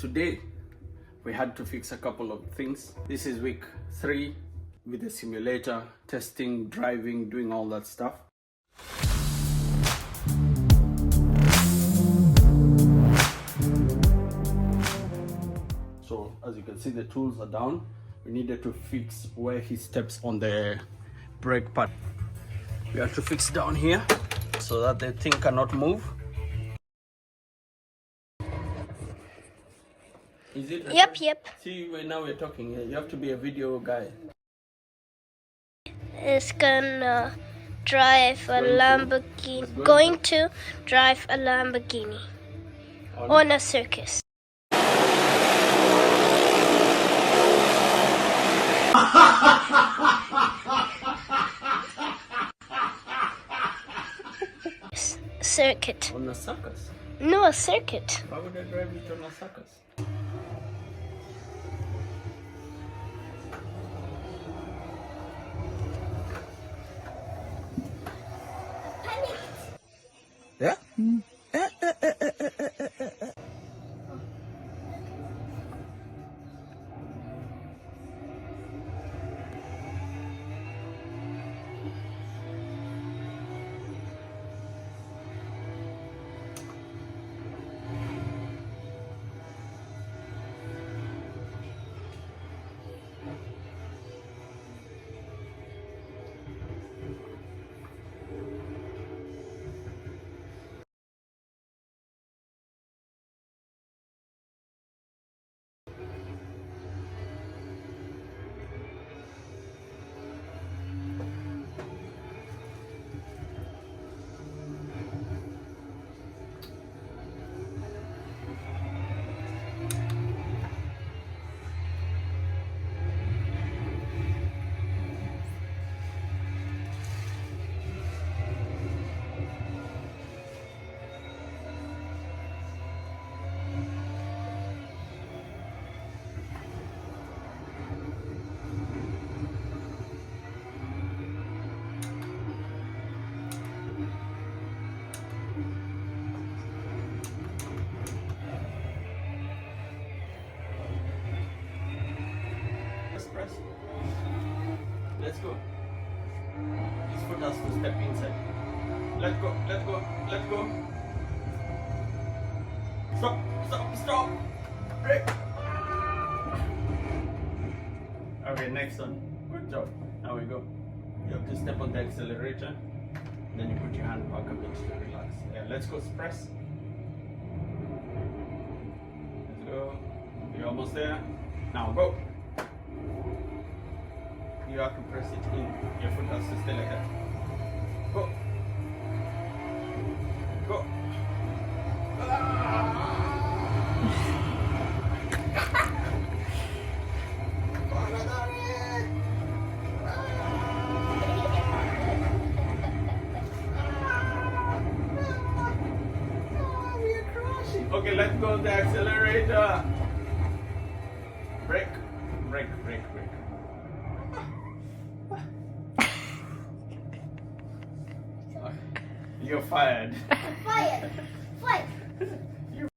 Today we had to fix a couple of things. This is week 3 with the simulator, testing, driving, doing all that stuff. So as you can see, the tools are down. We needed to fix where he steps on the brake pad. We have to fix down here so that the thing cannot move. Is it? Yep. See, now we're talking here. You have to be a video guy. It's gonna drive a Lamborghini. Going to drive a Lamborghini on a circus. Circuit. On a circus? No, a circuit. Why would I drive it on a circus? Yeah? Press. Let's go. His foot has to step inside. Let go. Stop. Break. Okay, next one. Good job. Now we go. You have to step on the accelerator. Then you put your hand back a bit to relax. Yeah, let's go. Press. Let's go. You're almost there. Now go. You have to press it in. Your foot has to stay like that. Go. Okay, let's go on the accelerator. Brake. You're fired. Fire.